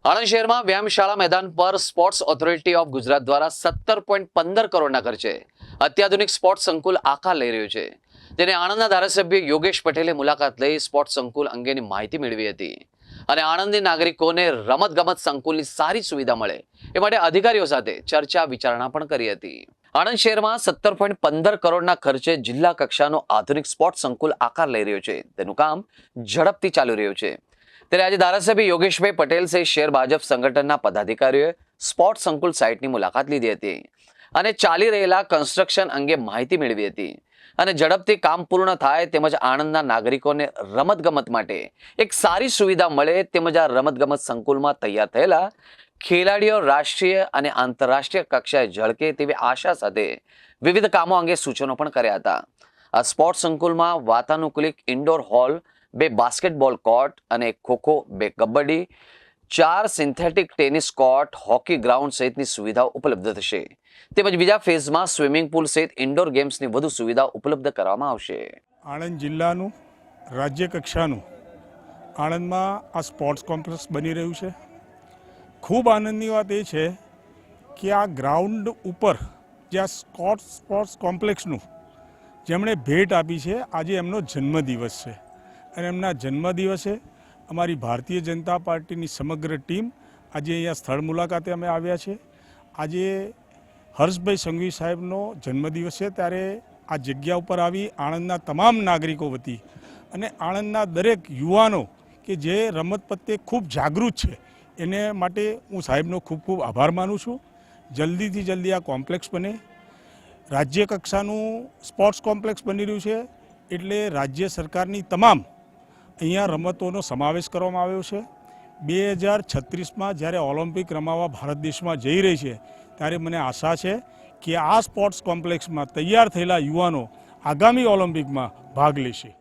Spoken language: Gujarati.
આણંદ શહેરમાં વ્યાયામશાળા મેદાન પર સ્પોર્ટ્સ ઓથોરિટી ઓફ ગુજરાત દ્વારા 17.15 કરોડના ખર્ચે અત્યાધુનિક સ્પોર્ટ્સ સંકુલ આકાર લઈ રહ્યું છે. તેને આણંદના ધારાસભ્ય યોગેશ પટેલે મુલાકાત લઈ સ્પોર્ટ્સ સંકુલ અંગેની માહિતી મેળવી હતી અને આણંદની નાગરિકોને રમતગમત સંકુલની સારી સુવિધા મળે એ માટે અધિકારીઓ સાથે ચર્ચા વિચારણા પણ કરી હતી. આણંદ શહેરમાં 17.15 કરોડના ખર્ચે જિલ્લા કક્ષાનો આધુનિક સ્પોર્ટ્સ સંકુલ આકાર લઈ રહ્યો છે. તેનું કામ ઝડપથી ચાલી રહ્યું છે. ત્યારે આજે ધારાસભ્ય યોગેશભાઈ પટેલ સહિત શહેર ભાજપ સંગઠનના પદાધિકારીઓએ સ્પોર્ટ્સ સંકુલ સાઇટની મુલાકાત લીધી હતી અને ચાલી રહેલા કન્સ્ટ્રક્શન અંગે માહિતી મેળવી હતી અને ઝડપથી કામ પૂર્ણ થાય તેમજ આણંદના નાગરિકોને રમતગમત માટે એક સારી સુવિધા મળે તેમજ આ રમતગમત સંકુલમાં તૈયાર થયેલા ખેલાડીઓ રાષ્ટ્રીય અને આંતરરાષ્ટ્રીય કક્ષાએ ઝળકે તેવી આશા સાથે વિવિધ કામો અંગે સૂચનો પણ કર્યા હતા. આ સ્પોર્ટ્સ સંકુલમાં વાતાનુકૂલિત ઇન્ડોર હોલ, 2 બાસ્કેટબોલ કોર્ટ અને kho kho, 2 kabaddi, 4 synthetic tennis court, hockey ground સહિતની સુવિધાઓ ઉપલબ્ધ થશે. તેમજ બીજા ફેઝમાં સ્વિમિંગ પુલ સહિત ઇન્ડોર ગેમ્સની વધુ સુવિધા ઉપલબ્ધ કરવામાં આવશે. આણંદ જિલ્લાનું રાજ્ય કક્ષાનું આણંદમાં આ સ્પોર્ટ્સ કોમ્પ્લેક્સ બની રહ્યું છે. ખૂબ આનંદની વાત એ છે કે આ ગ્રાઉન્ડ ઉપર જે આ સ્પોર્ટ્સ કોમ્પ્લેક્સનું જેમણે ભેટ આપી છે, આજે એમનો જન્મદિવસ છે અને એમના જન્મદિવસે અમારી ભારતીય જનતા પાર્ટીની સમગ્ર ટીમ આજે અહીંયા સ્થળ મુલાકાતે અમે આવ્યા છે. આજે હર્ષભાઈ સંઘવી સાહેબનો જન્મદિવસ છે, ત્યારે આ જગ્યા ઉપર આવી આણંદના તમામ નાગરિકો વતી અને આણંદના દરેક યુવાનો કે જે રમત પ્રત્યે ખૂબ જાગૃત છે એને માટે હું સાહેબનો ખૂબ ખૂબ આભાર માનું છું. જલ્દીથી જલ્દી આ કોમ્પ્લેક્સ બને. રાજ્ય કક્ષાનું સ્પોર્ટ્સ કોમ્પ્લેક્સ બની રહ્યું છે એટલે રાજ્ય સરકારની તમામ અહીંયા રમતોનો સમાવેશ કરવામાં આવ્યો છે. 2036માં જ્યારે ઓલિમ્પિક રમાવા ભારત દેશમાં જઈ રહી છે ત્યારે મને આશા છે કે આ સ્પોર્ટ્સ કોમ્પ્લેક્સમાં તૈયાર થયેલા યુવાનો આગામી ઓલિમ્પિકમાં ભાગ લેશે.